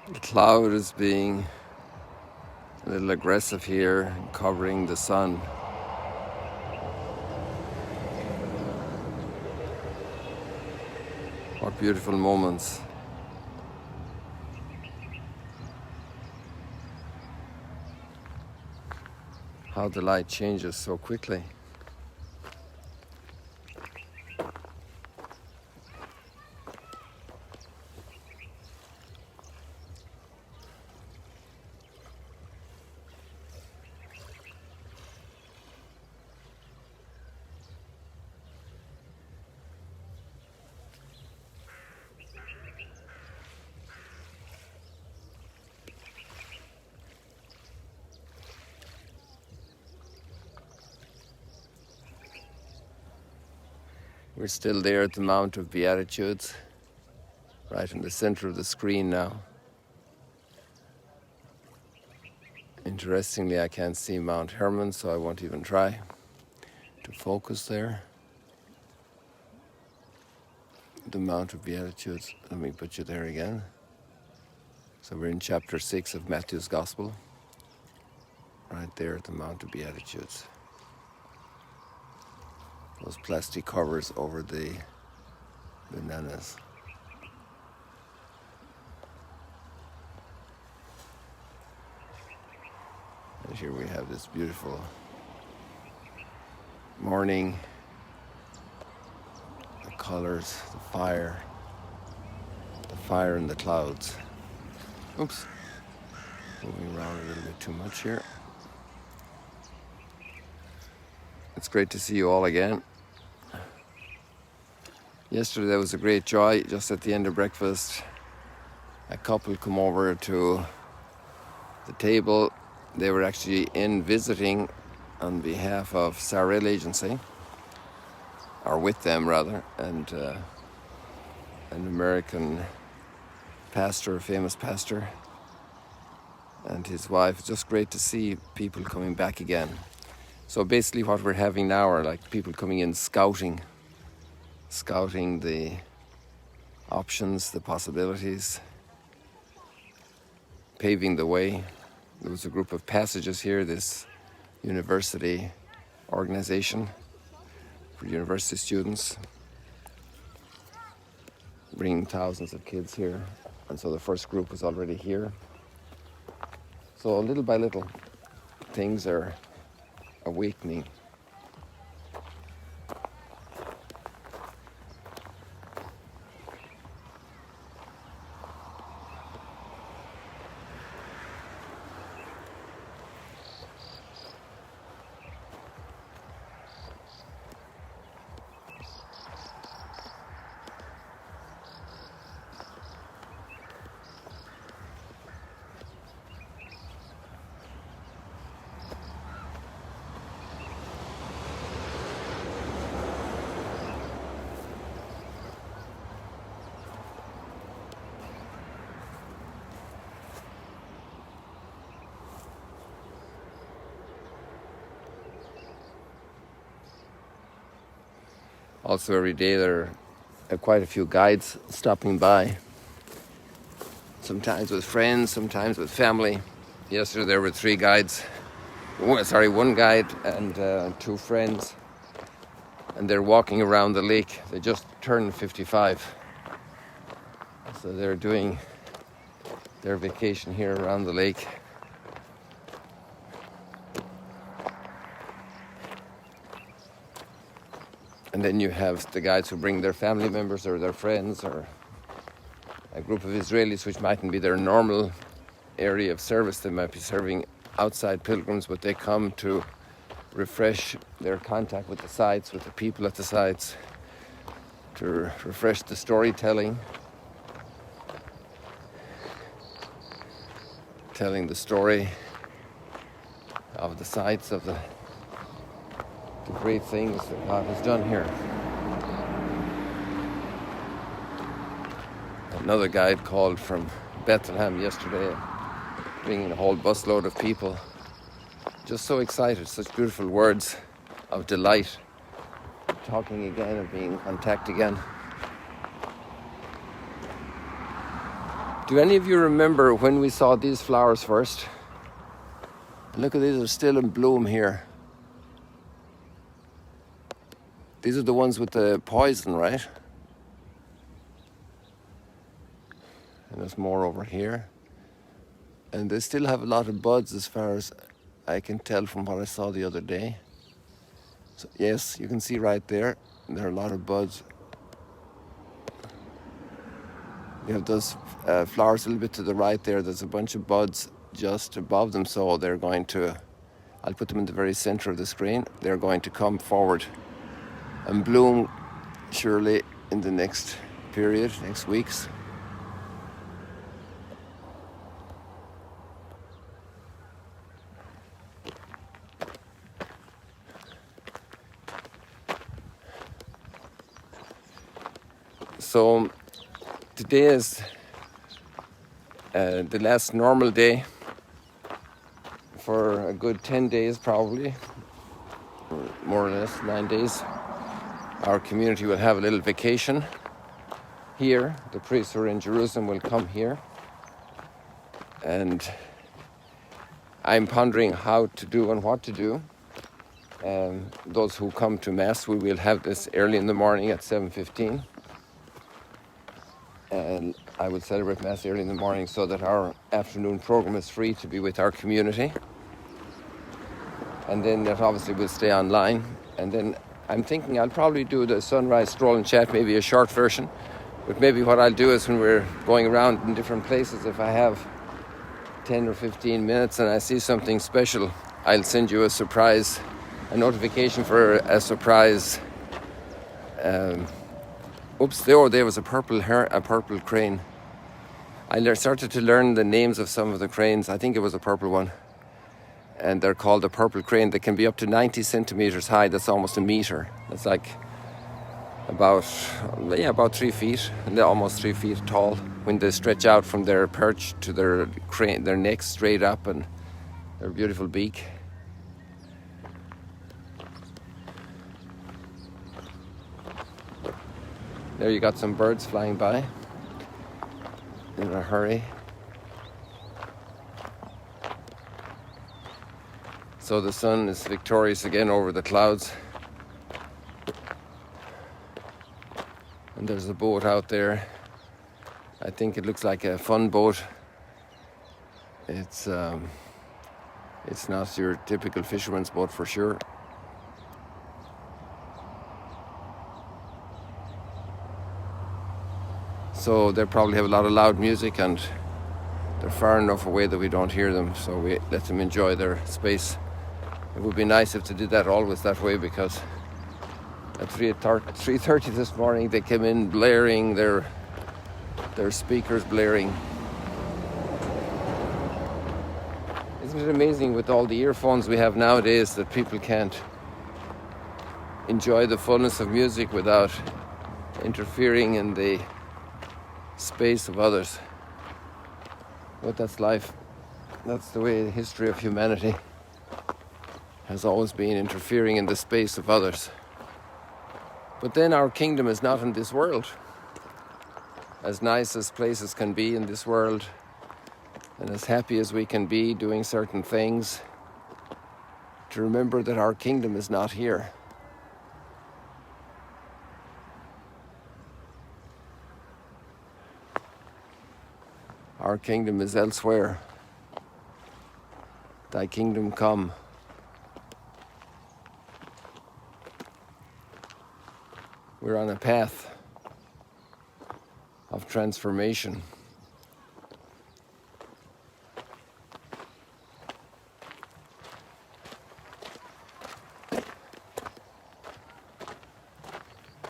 The cloud is being a little aggressive here, covering the sun. What beautiful moments. How the light changes so quickly. We're still there at the Mount of Beatitudes, right in the center of the screen now. Interestingly, I can't see Mount Hermon, so I won't even try to focus there. The Mount of Beatitudes, let me put you there again. So we're in chapter 6 of Matthew's Gospel, right there at the Mount of Beatitudes. Those plastic covers over the bananas. And here we have this beautiful morning, the colors, the fire in the clouds. Oops, moving around a little bit too much here. It's great to see you all again. Yesterday there was a great joy. Just at the end of breakfast, a couple come over to the table. They were actually in visiting on behalf of Sarel Agency, or with them rather, and an American pastor, a famous pastor, and his wife. It's just great to see people coming back again. So basically what we're having now are like people coming in scouting the options, the possibilities, paving the way. There was a group of passages here, this university organization for university students, bringing thousands of kids here. And so the first group was already here. So little by little, things are awakening. Also every day there are quite a few guides stopping by, sometimes with friends, sometimes with family. Yesterday there were one guide and two friends, and they're walking around the lake. They just turned 55, so they're doing their vacation here around the lake. And then you have the guides who bring their family members or their friends, or a group of Israelis which mightn't be their normal area of service. They might be serving outside pilgrims, but they come to refresh their contact with the sites, with the people at the sites, to refresh the storytelling, telling the story of the sites, of the great things that God has done here. Another guide called from Bethlehem yesterday, bringing a whole busload of people. Just so excited, such beautiful words of delight, talking again and being in contact again. Do any of you remember when we saw these flowers first? Look at these, are still in bloom here. These are the ones with the poison, right? And there's more over here. And they still have a lot of buds as far as I can tell from what I saw the other day. So yes, you can see right there, there are a lot of buds. You have those flowers a little bit to the right there. There's a bunch of buds just above them, so they're going to, I'll put them in the very center of the screen. They're going to come forward and bloom surely in the next period, next weeks. So today is the last normal day for a good 10 days probably, or more or less 9 days. Our community will have a little vacation here. The priests who are in Jerusalem will come here. And I'm pondering how to do and what to do. Those who come to Mass, we will have this early in the morning at 7:15. And I will celebrate Mass early in the morning so that our afternoon program is free to be with our community. And then that obviously will stay online. And then I'm thinking I'll probably do the sunrise stroll and chat, maybe a short version. But maybe what I'll do is when we're going around in different places, if I have 10 or 15 minutes and I see something special, I'll send you a surprise, a notification for a surprise. Oops, there was a purple crane. I started to learn the names of some of the cranes. I think it was a purple one. And they're called a purple crane. They can be up to 90 centimeters high. That's almost a meter. That's like about 3 feet. And they're almost 3 feet tall when they stretch out from their perch to their crane, their neck straight up, and their beautiful beak. There you got some birds flying by in a hurry. So the sun is victorious again over the clouds. And there's a boat out there. I think it looks like a fun boat. It's not your typical fisherman's boat for sure. So they probably have a lot of loud music and they're far enough away that we don't hear them, so we let them enjoy their space. It would be nice if they did that always that way, because at 3:30 this morning they came in blaring, their speakers blaring. Isn't it amazing with all the earphones we have nowadays that people can't enjoy the fullness of music without interfering in the space of others? But that's life. That's the way the history of humanity has always been, interfering in the space of others. But then our kingdom is not in this world. As nice as places can be in this world, and as happy as we can be doing certain things, to remember that our kingdom is not here. Our kingdom is elsewhere. Thy kingdom come. We're on a path of transformation.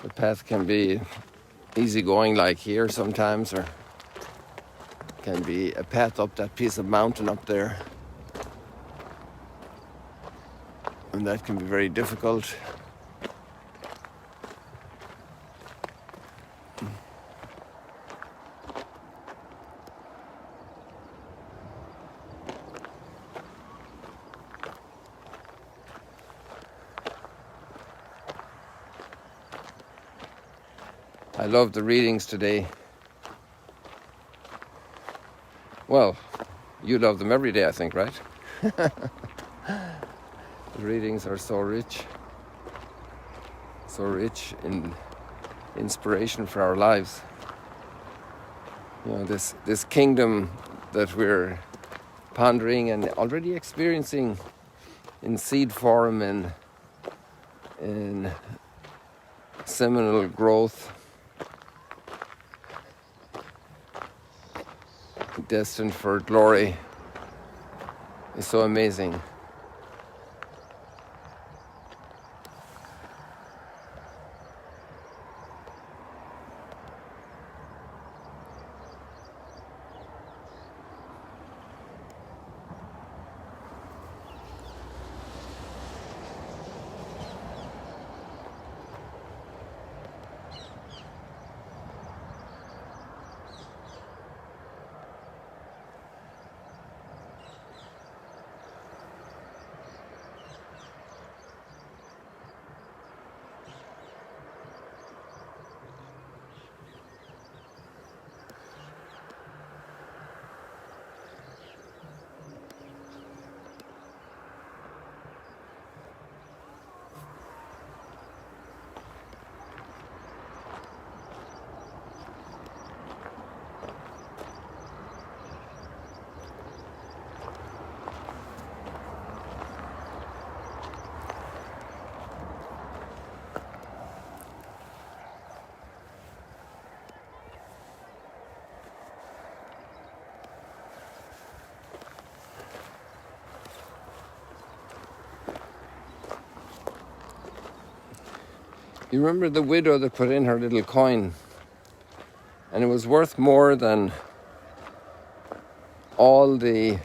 The path can be easygoing like here sometimes, or can be a path up that piece of mountain up there. And that can be very difficult. I love the readings today. Well, you love them every day, I think, right? The readings are so rich in inspiration for our lives. You know, this kingdom that we're pondering and already experiencing in seed form and in seminal growth, destined for glory, is so amazing. You remember the widow that put in her little coin, and it was worth more than all the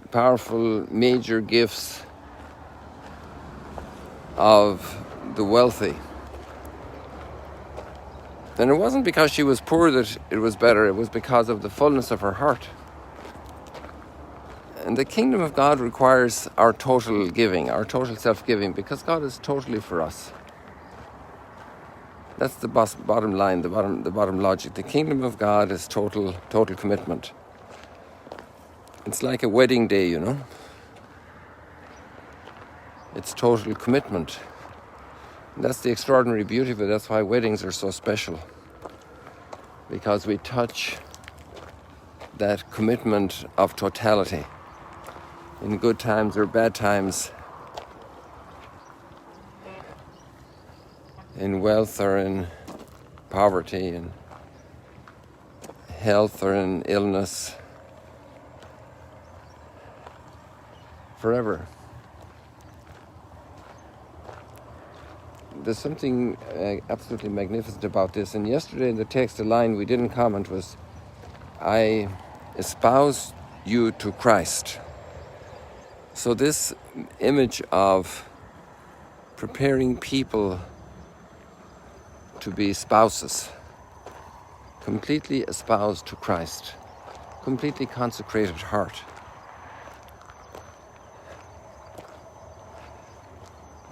powerful major gifts of the wealthy. And it wasn't because she was poor that it was better, it was because of the fullness of her heart. And the kingdom of God requires our total giving, our total self-giving, because God is totally for us. That's the bottom line, the bottom logic. The kingdom of God is total commitment. It's like a wedding day, you know. It's total commitment. And that's the extraordinary beauty of it. That's why weddings are so special. Because we touch that commitment of totality. In good times or bad times. In wealth or in poverty, in health or in illness, forever. There's something absolutely magnificent about this. And yesterday in the text, the line we didn't comment was, I espouse you to Christ. So this image of preparing people to be spouses, completely espoused to Christ, completely consecrated heart.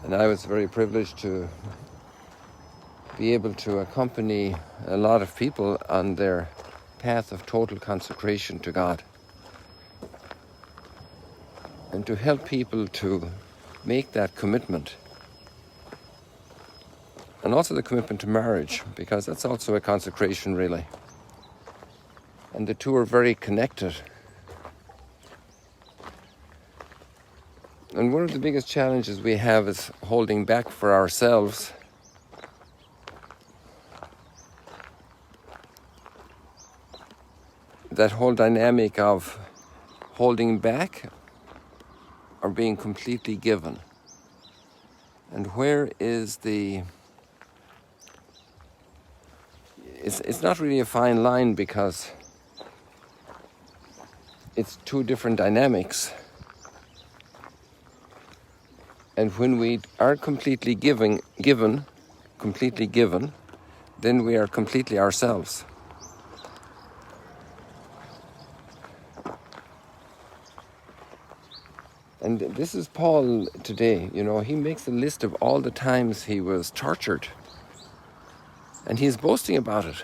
And I was very privileged to be able to accompany a lot of people on their path of total consecration to God. And to help people to make that commitment. And also the commitment to marriage, because that's also a consecration, really. And the two are very connected. And one of the biggest challenges we have is holding back for ourselves. That whole dynamic of holding back or being completely given. And where is the... It's not really a fine line, because it's two different dynamics. And when we are completely given, then we are completely ourselves. And this is Paul today, you know, he makes a list of all the times he was tortured. And he's boasting about it.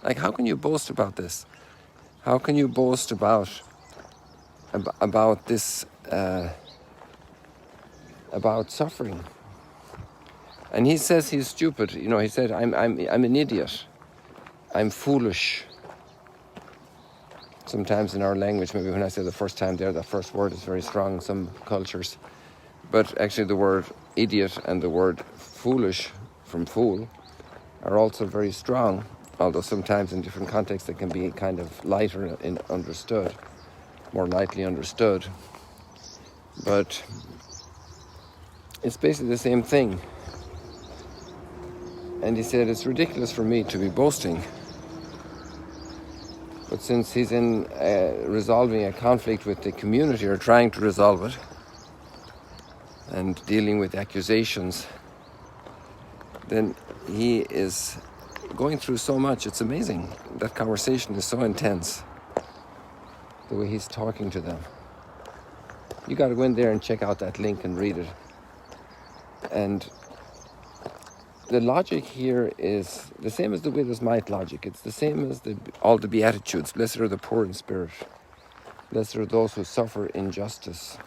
Like, how can you boast about this? How can you boast about this, about suffering? And he says he's stupid. He said, I'm an idiot. I'm foolish. Sometimes in our language, maybe when I say the first time there, the first word is very strong in some cultures. But actually the word idiot and the word foolish, from fool, are also very strong. Although sometimes in different contexts they can be kind of lighter understood, more lightly understood. But it's basically the same thing. And he said, it's ridiculous for me to be boasting. But since he's in resolving a conflict with the community, or trying to resolve it, and dealing with accusations, then he is going through so much. It's amazing. That conversation is so intense, the way he's talking to them. You got to go in there and check out that link and read it. And the logic here is the same as the widow's mite logic. It's the same as all the Beatitudes. Blessed are the poor in spirit. Blessed are those who suffer injustice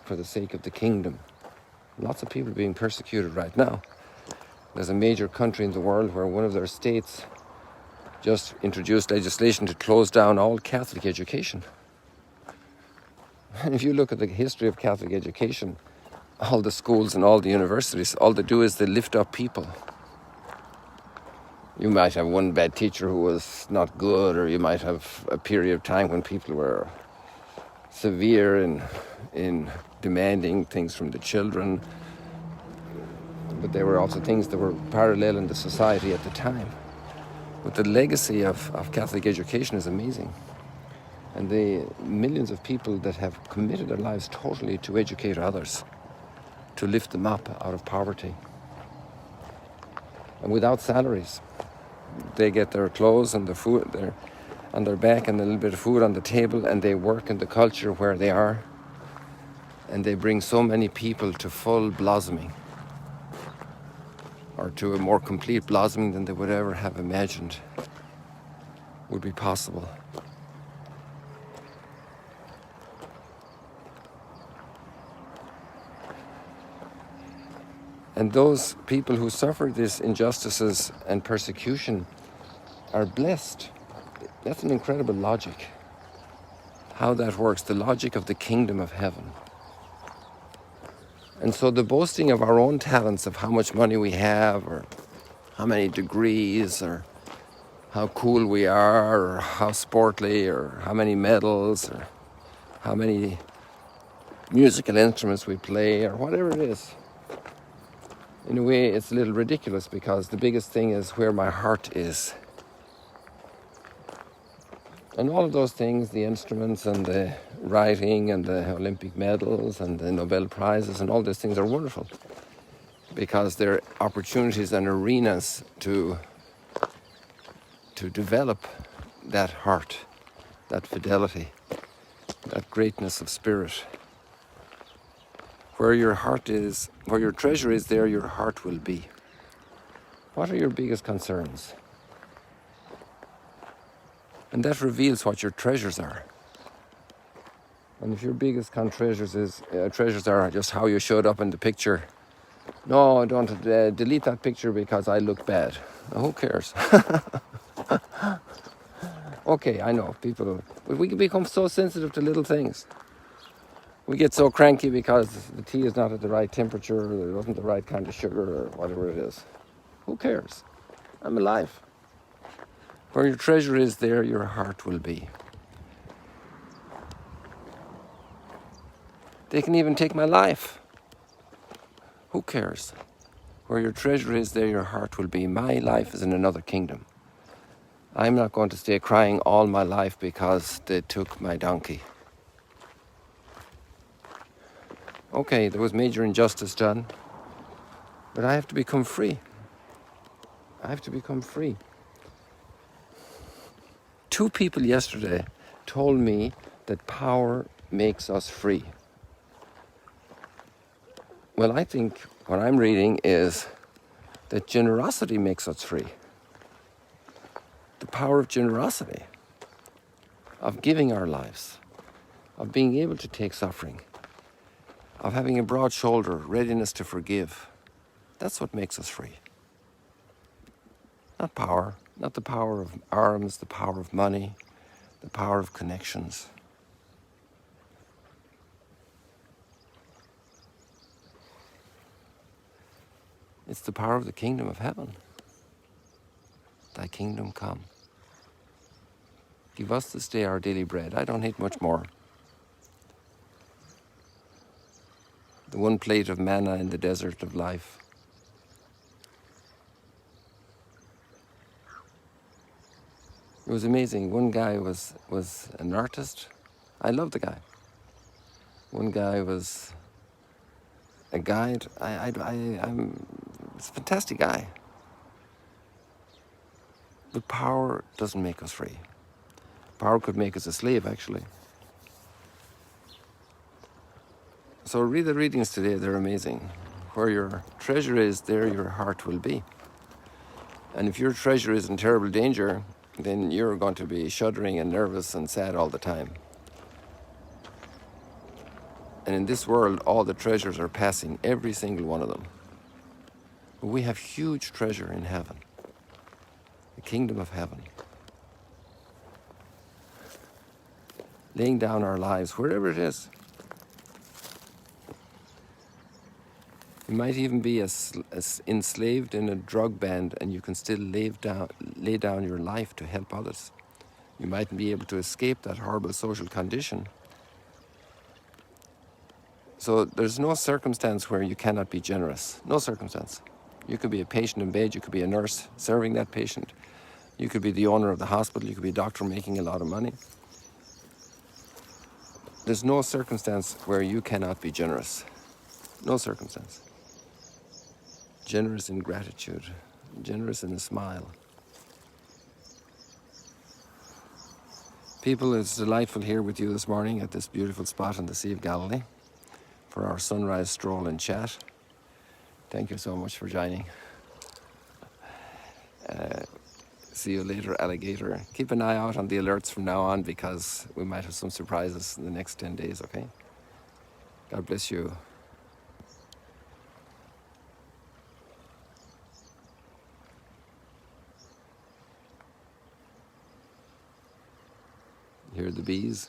for the sake of the kingdom. Lots of people being persecuted right now. There's a major country in the world where one of their states just introduced legislation to close down all Catholic education. And if you look at the history of Catholic education, all the schools and all the universities, all they do is they lift up people. You might have one bad teacher who was not good, or you might have a period of time when people were severe in demanding things from the children. But there were also things that were parallel in the society at the time. But the legacy of Catholic education is amazing. And the millions of people that have committed their lives totally to educate others, to lift them up out of poverty. And without salaries. They get their clothes and their food on their back and a little bit of food on the table, and they work in the culture where they are. And they bring so many people to full blossoming, or to a more complete blossoming than they would ever have imagined would be possible. And those people who suffer these injustices and persecution are blessed. That's an incredible logic. How that works, the logic of the kingdom of heaven. And so the boasting of our own talents, of how much money we have, or how many degrees, or how cool we are, or how sportly, or how many medals, or how many musical instruments we play, or whatever it is, in a way it's a little ridiculous, because the biggest thing is where my heart is. And all of those things, the instruments and the writing and the Olympic medals and the Nobel Prizes and all these things are wonderful, because they're opportunities and arenas to develop that heart, that fidelity, that greatness of spirit. Where your heart is, where your treasure is, there your heart will be. What are your biggest concerns? And that reveals what your treasures are. And if your biggest treasures are just how you showed up in the picture, no, don't delete that picture because I look bad. Who cares? Okay, I know people, but we can become so sensitive to little things. We get so cranky because the tea is not at the right temperature, or there wasn't the right kind of sugar, or whatever it is. Who cares? I'm alive. Where your treasure is, there your heart will be. They can even take my life. Who cares? Where your treasure is, there your heart will be. My life is in another kingdom. I'm not going to stay crying all my life because they took my donkey. Okay, there was major injustice done, but I have to become free. I have to become free. 2 people yesterday told me that power makes us free. Well, I think what I'm reading is that generosity makes us free. The power of generosity. of giving our lives, of being able to take suffering, of having a broad shoulder, readiness to forgive. That's what makes us free. Not power, not the power of arms, the power of money, the power of connections. It's the power of the kingdom of heaven. Thy kingdom come. Give us this day our daily bread. I don't need much more. The one plate of manna in the desert of life. It was amazing. One guy was an artist. I love the guy. One guy was a guide. I'm it's a fantastic guy. But power doesn't make us free. Power could make us a slave, actually. So read the readings today, they're amazing. Where your treasure is, there your heart will be. And if your treasure is in terrible danger, then you're going to be shuddering and nervous and sad all the time. And in this world, all the treasures are passing, every single one of them. But we have huge treasure in heaven, the kingdom of heaven. Laying down our lives, wherever it is. You might even be as enslaved in a drug band, and you can still lay down your life to help others. You mightn't be able to escape that horrible social condition. So there's no circumstance where you cannot be generous. No circumstance. You could be a patient in bed, you could be a nurse serving that patient. You could be the owner of the hospital, you could be a doctor making a lot of money. There's no circumstance where you cannot be generous. No circumstance. Generous in gratitude, generous in a smile. People, it's delightful here with you this morning at this beautiful spot on the Sea of Galilee for our sunrise stroll and chat. Thank you so much for joining. See you later, alligator. Keep an eye out on the alerts from now on, because we might have some surprises in the next 10 days, okay? God bless you. Hear the bees?